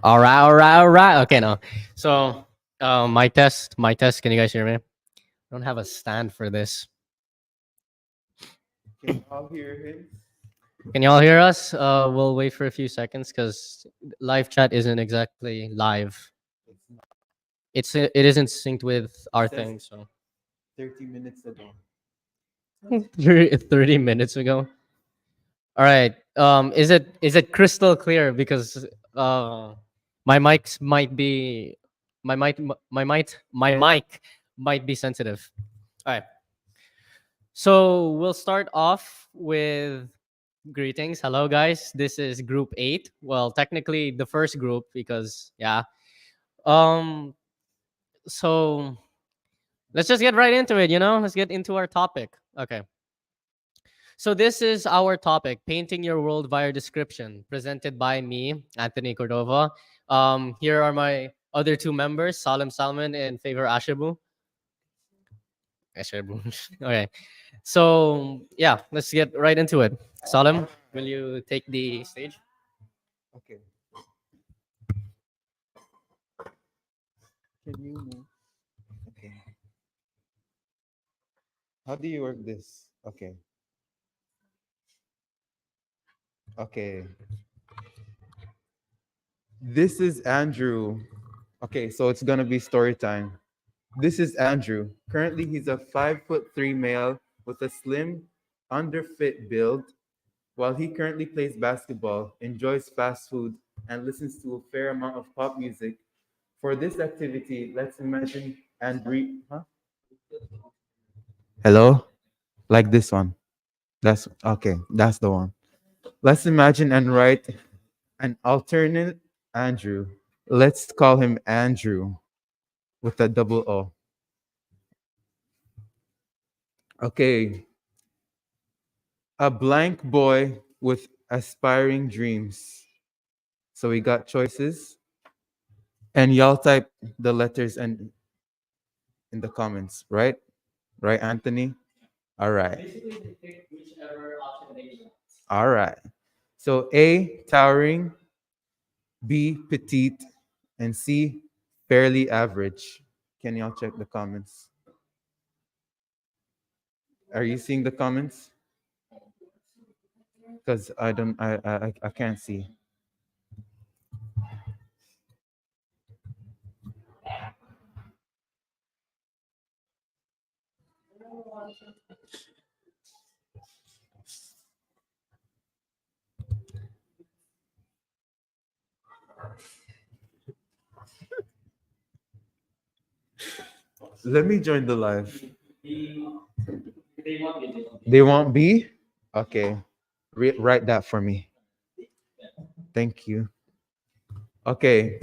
All right, all right, all right. Okay, no. So, my test, my test. Can you guys hear me? I don't have a stand for this. Can you all hear him? Can you all hear us? We'll wait for a few seconds because live chat isn't exactly live. It's not. It isn't synced with It our says thing. So 30 minutes ago. 30 minutes ago. All right. Is it crystal clear? Because my mics might be my mic might be sensitive. All right. So we'll start off with greetings. Hello, guys. This is Group 8. Well, technically the first group because yeah. Um. So let's just get right into it. Let's get into our topic. Okay. So this is our topic, painting your world via description, presented by me, Anthony Cordova. Here are my other two members, Salem Salmon and Favor Ashabu. Ashabu. Okay. So yeah, let's get right into it. Salem, will you take the stage? Okay. Can you move? Okay. How do you work this? Okay. Okay. This is Andrew. Okay, so it's gonna be story time. This is Andrew. Currently, he's a 5'3" male with a slim, underfit build. While he currently plays basketball, enjoys fast food, and listens to a fair amount of pop music, for this activity, let's imagine Andrew. Huh? Hello? Like this one. That's okay. That's the one. Let's imagine and write an alternate Andrew. Let's call him Andrew with a double O. Okay. A blank boy with aspiring dreams. So we got choices. And y'all type the letters and in the comments, right? Right, Anthony? All right. Basically, pick whichever option they want. All right. So A, towering, B, petite, and C, fairly average. Can y'all check the comments? Are you seeing the comments? Because I can't see. Let me join the live. They want B? Okay. Write that for me. Thank you. Okay.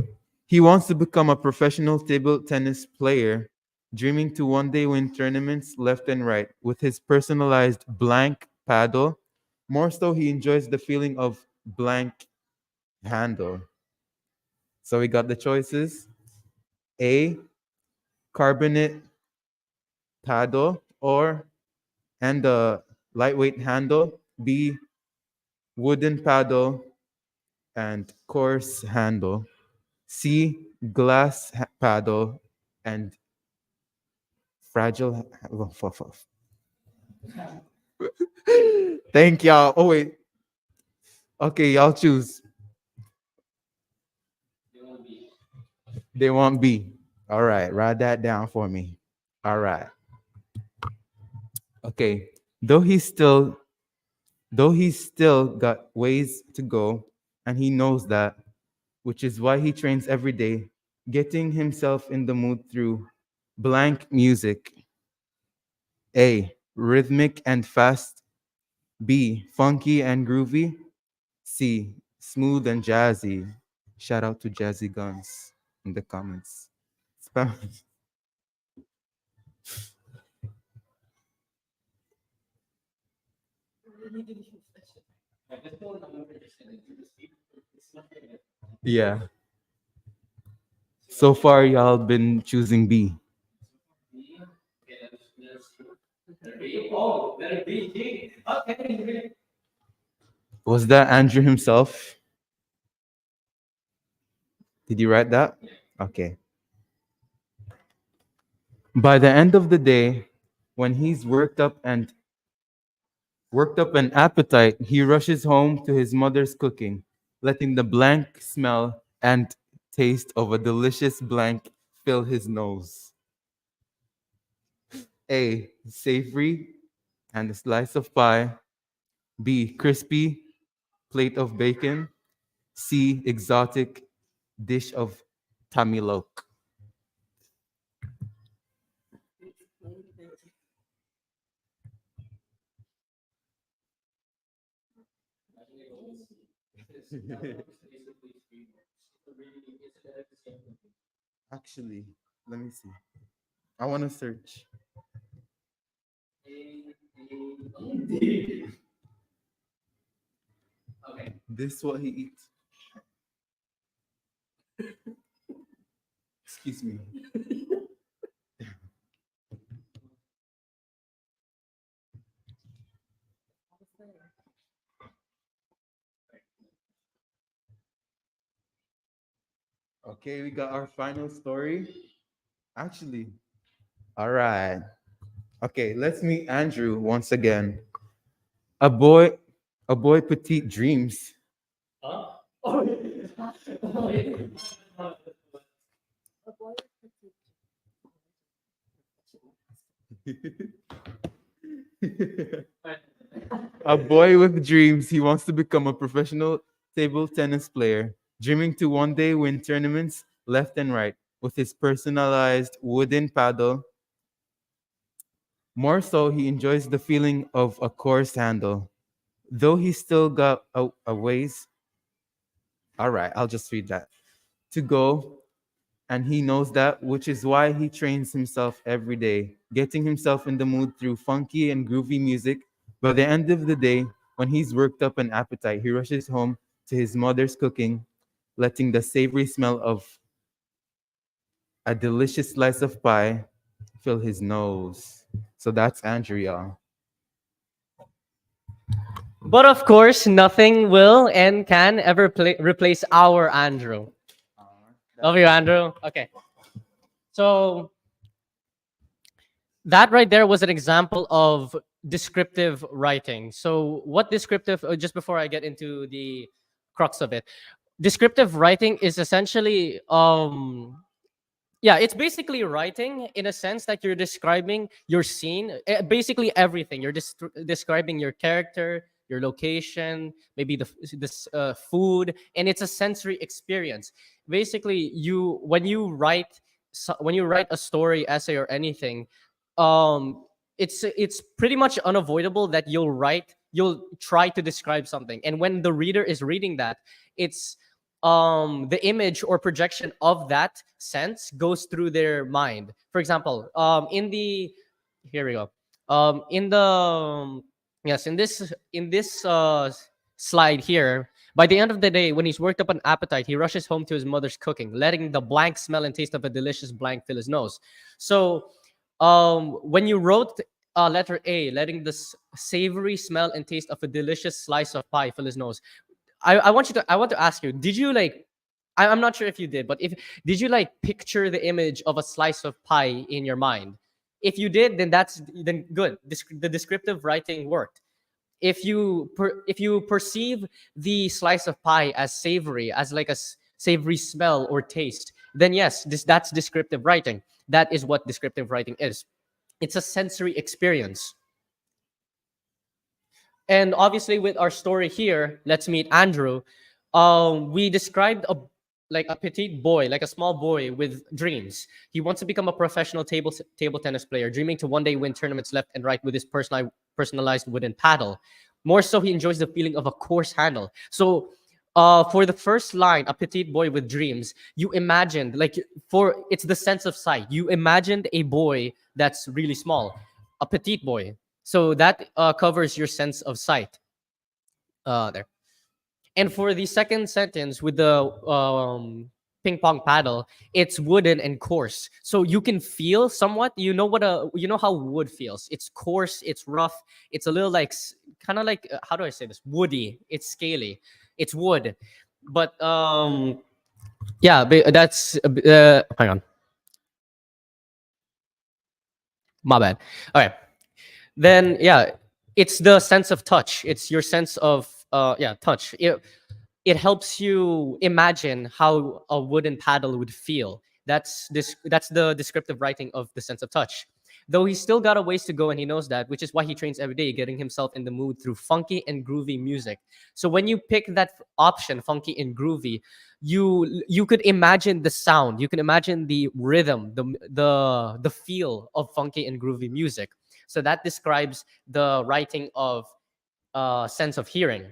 He wants to become a professional table tennis player, dreaming to one day win tournaments left and right with his personalized blank paddle. More so, he enjoys the feeling of blank handle. So we got the choices: A, carbonate paddle, or and the lightweight handle. B, wooden paddle and coarse handle. C, glass paddle and fragile. Thank y'all. Oh wait. Okay, y'all choose. They want B. All right, write that down for me. All right. Okay. Though he's still though he's still got ways to go, and he knows that, which is why he trains every day, getting himself in the mood through blank music. A, rhythmic and fast. B, funky and groovy. C, smooth and jazzy. Shout out to Jazzy Guns in the comments. Spam. Yeah. So far, y'all been choosing B. Oh, better be. Okay. Was that Andrew himself? Did you write that? Okay. By the end of the day, when he's worked up an appetite, he rushes home to his mother's cooking, letting the blank smell and taste of a delicious blank fill his nose. A. Savory and a slice of pie. B. Crispy plate of bacon. C. Exotic dish of tamilok. Actually, let me see. I want to search. This what he eats. Excuse me. Okay, we got our final story. Actually, all right. Okay, let's meet Andrew once again. A boy, a boy petite dreams. A boy with dreams. He wants to become a professional table tennis player, dreaming to one day win tournaments left and right with his personalized wooden paddle. More so, he enjoys the feeling of a course handle. Though he still got a ways, all right, I'll just read that, to go, and he knows that, which is why he trains himself every day, getting himself in the mood through funky and groovy music. By the end of the day, when he's worked up an appetite, he rushes home to his mother's cooking, letting the savory smell of a delicious slice of pie fill his nose. So that's Andrea. But of course, nothing will and can ever replace our Andrew. Love you, Andrew. Okay. So that right there was an example of descriptive writing. So what descriptive, just before I get into the crux of it, descriptive writing is essentially yeah, it's basically writing in a sense that you're describing your scene, basically everything. You're describing your character, your location, maybe this food, and it's a sensory experience. Basically, you when you write when you write a story, essay, or anything, um, it's pretty much unavoidable that you'll try to describe something, and when the reader is reading that, it's the image or projection of that sense goes through their mind. For example, in the here we go. In the yes, in this slide here, by the end of the day, when he's worked up an appetite, he rushes home to his mother's cooking, letting the blank smell and taste of a delicious blank fill his nose. So, when you wrote letter A, letting the savory smell and taste of a delicious slice of pie fill his nose, I want to ask you, did you like I'm not sure if you did, but if did you like picture the image of a slice of pie in your mind? If you did, then good. The descriptive writing worked. If you perceive the slice of pie as savory, as like a savory smell or taste, then yes, that's descriptive writing. That is what descriptive writing is. It's a sensory experience. And obviously, with our story here, let's meet Andrew. We described a like a petite boy, like a small boy with dreams. He wants to become a professional table tennis player, dreaming to one day win tournaments left and right with his personalized wooden paddle. More so, he enjoys the feeling of a course handle. So, for the first line, a petite boy with dreams, you imagined it's the sense of sight. You imagined a boy that's really small, a petite boy. So that covers your sense of sight. There. And for the second sentence with the ping pong paddle, it's wooden and coarse. So you can feel somewhat. You know how wood feels. It's coarse. It's rough. It's a little like kind of like how do I say this? Woody. It's scaly. It's wood, but Yeah, that's hang on, my bad. All right, then yeah, it's the sense of touch. It's your sense of yeah, touch. It helps you imagine how a wooden paddle would feel. That's the descriptive writing of the sense of touch. Though he's still got a ways to go and he knows that, which is why he trains every day, getting himself in the mood through funky and groovy music. So when you pick that option, funky and groovy, you could imagine the sound, you can imagine the rhythm, the feel of funky and groovy music. So that describes the writing of sense of hearing.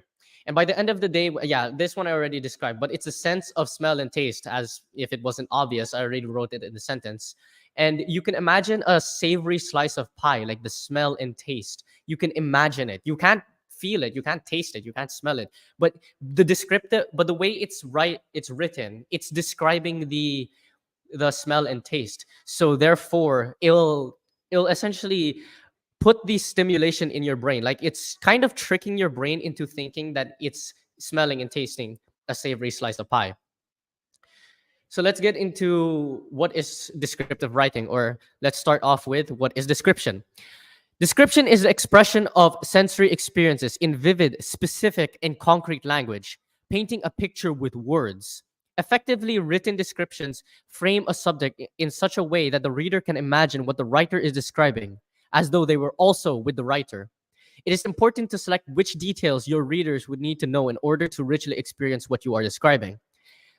And by the end of the day, yeah, this one I already described, but it's a sense of smell and taste. As if it wasn't obvious, I already wrote it in the sentence. And you can imagine a savory slice of pie, like the smell and taste. You can imagine it. You can't feel it, you can't taste it, you can't smell it. But but the way it's written, it's describing the smell and taste. So therefore, it'll essentially put the stimulation in your brain. Like it's kind of tricking your brain into thinking that it's smelling and tasting a savory slice of pie. So let's get into what is descriptive writing, or let's start off with what is description. Description is the expression of sensory experiences in vivid, specific, and concrete language, painting a picture with words. Effectively written descriptions frame a subject in such a way that the reader can imagine what the writer is describing, as though they were also with the writer. It is important to select which details your readers would need to know in order to richly experience what you are describing.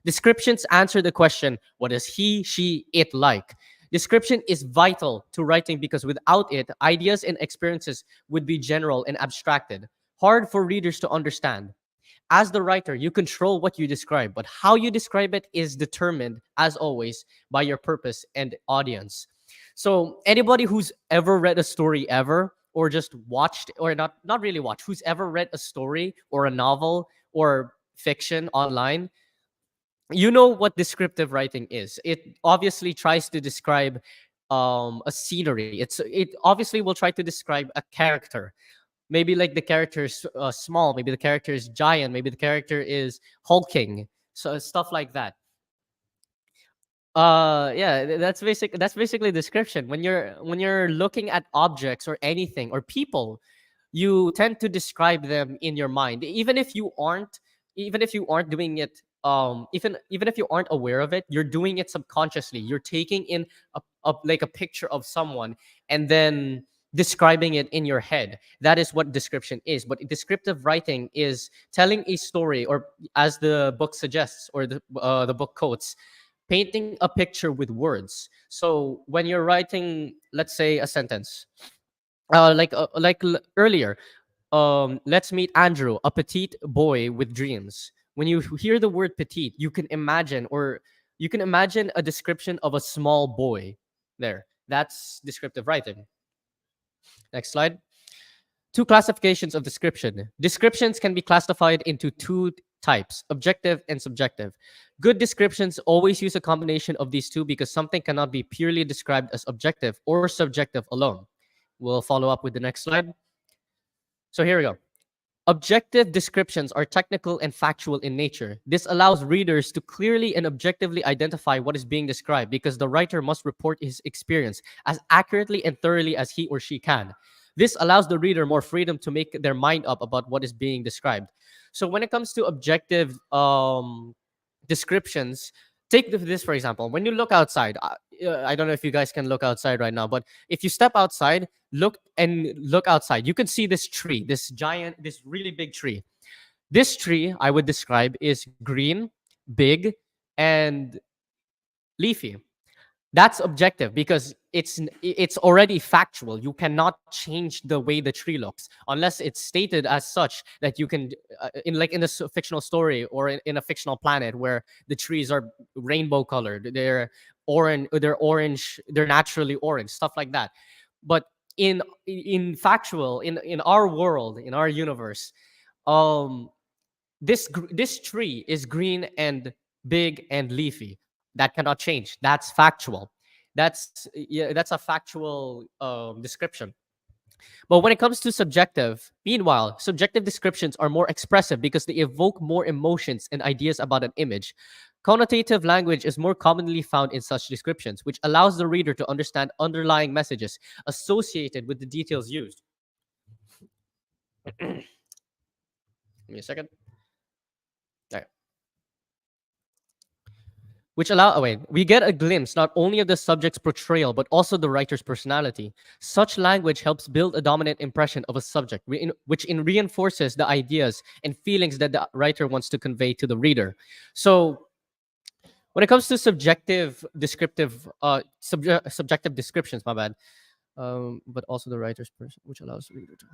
Descriptions answer the question, what is he, she, it like? Description is vital to writing because without it, ideas and experiences would be general and abstracted, hard for readers to understand. As the writer, you control what you describe, but how you describe it is determined, as always, by your purpose and audience. So, anybody who's ever read a story ever, or just watched, or not really watched, who's ever read a story or a novel or fiction online, you know what descriptive writing is. It obviously tries to describe a scenery. It obviously will try to describe a character. Maybe like the character is small, maybe the character is giant, maybe the character is hulking, so stuff like that. Yeah, that's basically description. When you're looking at objects or anything or people, you tend to describe them in your mind, even if you aren't doing it, even if you aren't aware of it, you're doing it subconsciously. You're taking in like a picture of someone and then describing it in your head. That is what description is. But descriptive writing is telling a story, or as the book suggests, or the book quotes, painting a picture with words. So when you're writing, let's say, a sentence, earlier, let's meet Andrew, a petite boy with dreams. When you hear the word petite, you can imagine a description of a small boy there. That's descriptive writing. Next slide. Two classifications of description. Descriptions can be classified into two types, objective and subjective. Good descriptions always use a combination of these two because something cannot be purely described as objective or subjective alone. We'll follow up with the next slide. So here we go. Objective descriptions are technical and factual in nature. This allows readers to clearly and objectively identify what is being described because the writer must report his experience as accurately and thoroughly as he or she can. This allows the reader more freedom to make their mind up about what is being described. So when it comes to objective descriptions, take this for example. When you look outside, I don't know if you guys can look outside right now, but if you step outside, look outside, you can see this tree, this really big tree. This tree I would describe is green, big, and leafy. That's objective because it's already factual. You cannot change the way the tree looks unless it's stated as such that you can, in a fictional story or in a fictional planet where the trees are rainbow colored, they're naturally orange, stuff like that. But in our world, in our universe, um this tree is green and big and leafy. That cannot change. That's factual. That's a factual description. But when it comes to subjective, meanwhile, subjective descriptions are more expressive because they evoke more emotions and ideas about an image. Connotative language is more commonly found in such descriptions, which allows the reader to understand underlying messages associated with the details used. Give me a second. All right. Which allow wait, we get a glimpse not only of the subject's portrayal but also the writer's personality. Such language helps build a dominant impression of a subject, which reinforces the ideas and feelings that the writer wants to convey to the reader. So when it comes to subjective descriptions, my bad, but also the writer's person, which allows the reader to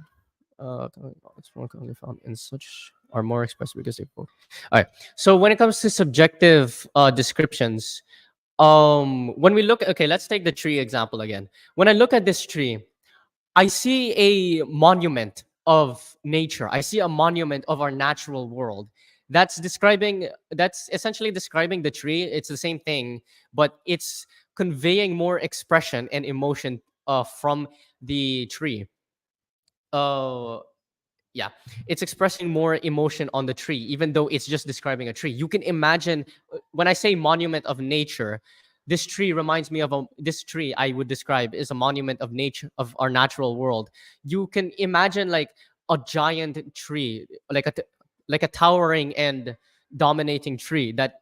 it's more commonly found in such are more expressed because they both. All right. So when it comes to subjective descriptions, when we look, okay, let's take the tree example again. When I look at this tree, I see a monument of nature. I see a monument of our natural world. That's essentially describing the tree. It's the same thing, but it's conveying more expression and emotion from the tree. Uh, yeah, it's expressing more emotion on the tree, even though it's just describing a tree. You can imagine when I say monument of nature, this tree reminds me of this tree I would describe is a monument of nature of our natural world. You can imagine like a giant tree, like a towering and dominating tree that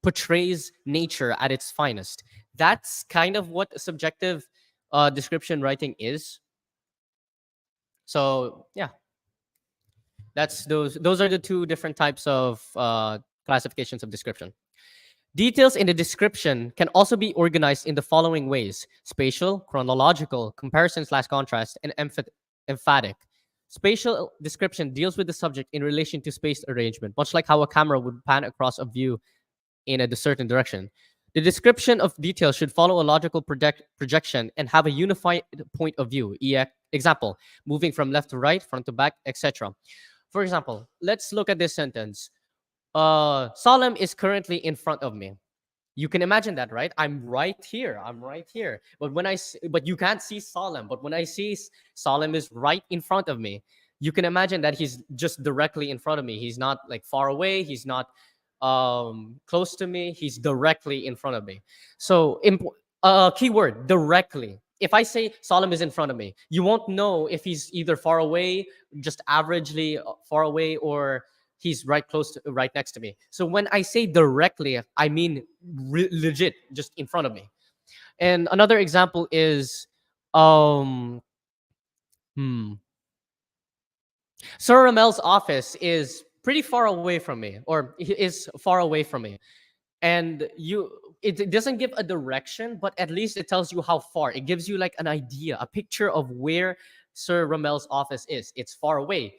portrays nature at its finest. That's kind of what subjective description writing is. So yeah, that's those are the two different types of classifications of description. Details in the description can also be organized in the following ways: spatial, chronological, comparison/contrast, and emphatic. Spatial description deals with the subject in relation to space arrangement, much like how a camera would pan across a view in a certain direction. The description of details should follow a logical projection and have a unified point of view. Example, moving from left to right, front to back, etc. For example, let's look at this sentence. Salem is currently in front of me. You can imagine that, right? I'm right here. I'm right here. But but you can't see Salem. But when I see Salem is right in front of me, you can imagine that he's just directly in front of me. He's not like far away. He's not close to me. He's directly in front of me. So keyword directly. If I say Salem is in front of me, you won't know if he's either far away, just averagely far away, or he's right next to me. So when I say directly, I mean legit, just in front of me. And another example is, um, hmm, Sir Ramel's office is pretty far away from me, or he is far away from me, and it doesn't give a direction, but at least it tells you how far. It gives you like an idea, a picture of where Sir Ramel's office is. It's far away.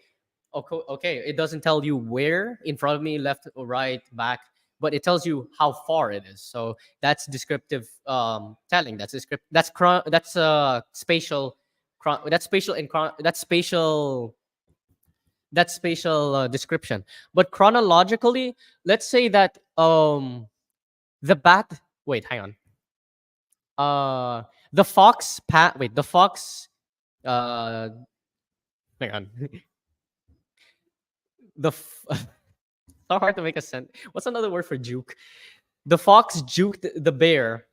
Okay, it doesn't tell you where, in front of me, left or right, back, but it tells you how far it is. So that's descriptive telling. That's spatial that's spatial and that's spatial description. But chronologically, let's say that the bat wait hang on the fox pat wait the fox uh hang on so hard to make a sense. What's another word for juke? The fox juked the bear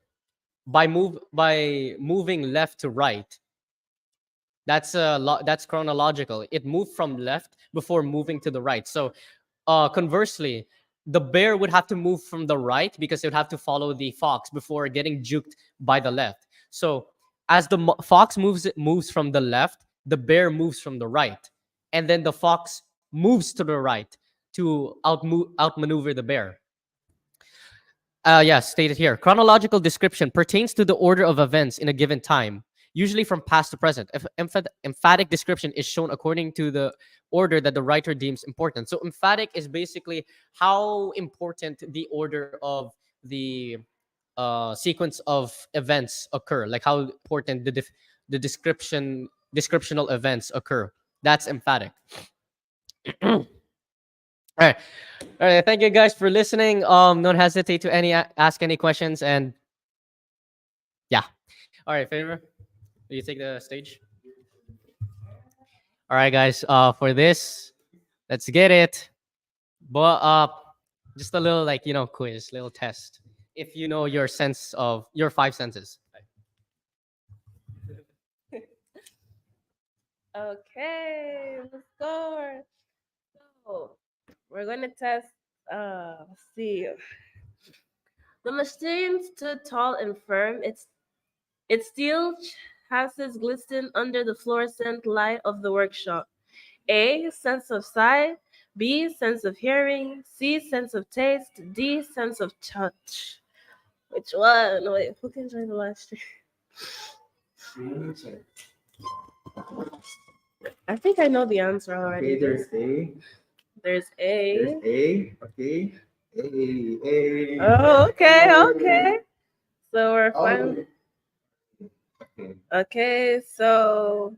by moving left to right. That's chronological. It moved from left before moving to the right. So conversely, the bear would have to move from the right because it would have to follow the fox before getting juked by the left. So as the fox moves from the left, the bear moves from the right, and then the fox moves to the right to outmaneuver the bear. Yeah, stated here. Chronological description pertains to the order of events in a given time, usually from past to present. If emphatic description is shown according to the order that the writer deems important. So emphatic is basically how important the order of the sequence of events occur, like how important the descriptional events occur. That's emphatic. All right. All right. Thank you guys for listening. Don't hesitate to ask any questions, and yeah. All right, favor. Will you take the stage? All right, guys. For this, let's get it. But Just a little like quiz, little test. If you know your sense of your five senses. Okay, let's go. So we're gonna test. Let's see. The machine stood tall and firm. Its steel chassis glistened under the fluorescent light of the workshop. A. Sense of sight. B. Sense of hearing. C. Sense of taste. D. Sense of touch. Which one? Wait, who can join the live stream? I think I know the answer already. Okay, there's A. There's There's A. A. Okay. A. Oh, okay, okay. So we're fine. Okay. Okay, so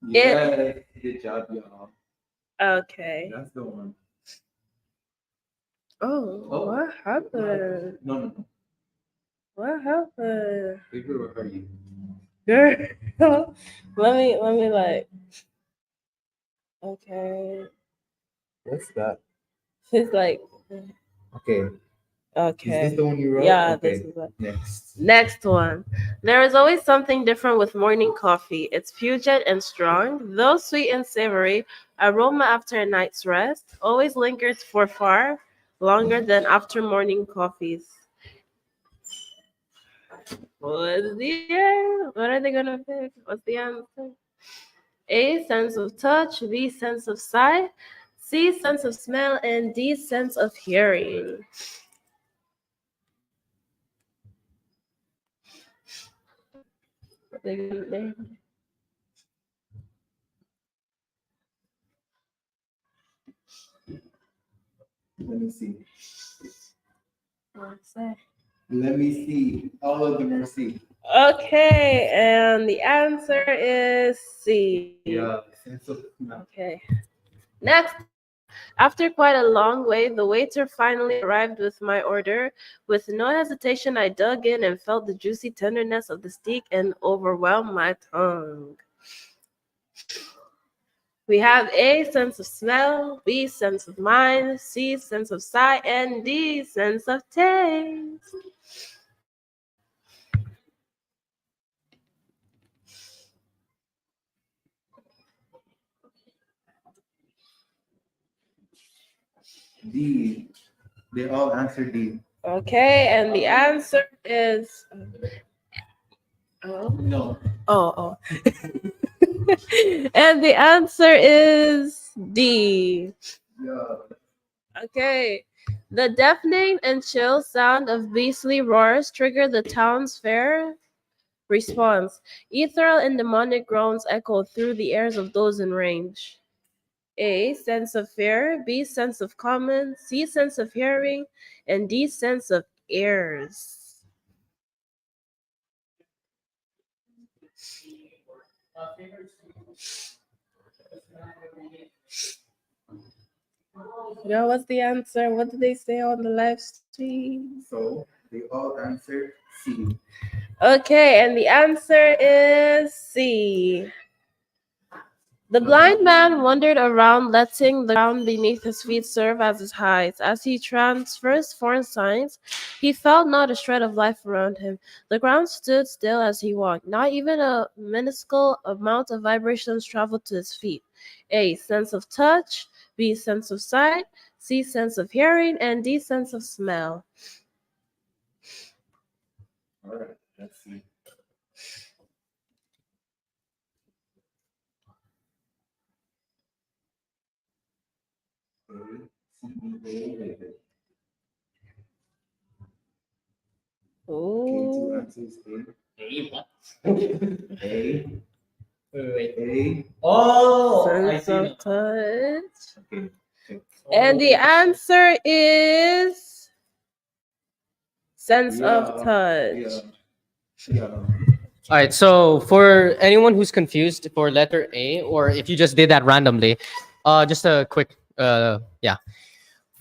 Yeah. Good job, y'all. okay. That's the one. Oh, Oh. what happened? No. What happened? Baby, where are you? Girl, let me like. Okay, What's that? it's like. Okay. Okay. Is this the one you wrote? Yeah, Okay. this is what. Next. Next one. There is always something different with morning coffee. It's pungent and strong, though sweet and savory. Aroma after a night's rest always lingers for far longer than after morning coffees. What are they gonna pick? What's the answer? A. Sense of touch. B. Sense of sight. C. Sense of smell. And D. Sense of hearing. They- Let me see. What's that? Let me see. All of them are C. Okay, and the answer is C. Yeah. Sense of smell. Okay. Next, after quite a long wait, the waiter finally arrived with my order. With no hesitation, I dug in and felt the juicy tenderness of the steak and overwhelmed my tongue. We have A, sense of smell, B, sense of mind, C, sense of sight, and D, sense of taste. D. They all answer D. Okay, and the answer is No. oh. And the answer is D. Yeah. Okay. The deafening and chill sound of beastly roars trigger the town's fair response. Ethereal and demonic groans echo through the ears of those in range. A. Sense of fear. B. Sense of common. C. Sense of hearing. And D. Sense of ears. Yeah, what's the answer? What did they say on the live stream? So they all answer C. Okay, and the answer is C. The blind man wandered around, letting the ground beneath his feet serve as his heights. As he transversed foreign signs, he felt not a shred of life around him. The ground stood still as he walked. Not even a minuscule amount of vibrations traveled to his feet. A. Sense of touch. B. Sense of sight. C. Sense of hearing. And D. Sense of smell. All right. Let's see. A, C, E, A. Okay, two Oh. answers. A. Hey, what? A. Wait. A. Oh, Sense of touch. Okay. And the answer is sense of touch. Yeah. All right. So for anyone who's confused for letter A, or if you just did that randomly, just a quick, yeah.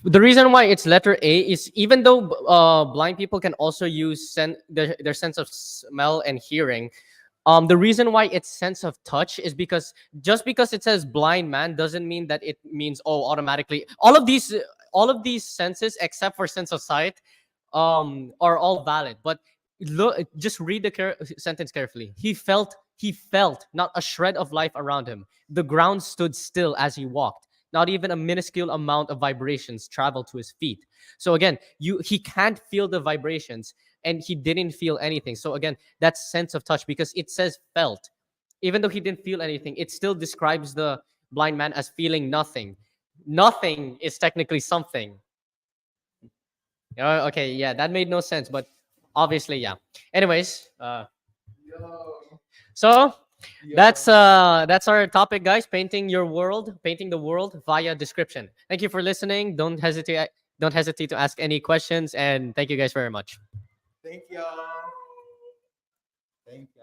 The reason why it's letter A is even though blind people can also use their sense of smell and hearing. The reason why it's sense of touch is because just because it says blind man doesn't mean that it means automatically all of these all of these senses except for sense of sight are all valid. But look, just read the sentence carefully. He felt not a shred of life around him. The ground stood still as he walked. Not even a minuscule amount of vibrations traveled to his feet. So again, he can't feel the vibrations, and he didn't feel anything. So again, that's sense of touch, because it says felt. Even though he didn't feel anything, it still describes the blind man as feeling nothing. Nothing is technically something. Okay, yeah, that made no sense, but obviously, yeah. Anyways, so that's our topic, guys. Painting the world via description. Thank you for listening. Don't hesitate to ask any questions, and thank you guys very much. Thank y'all. Thank you.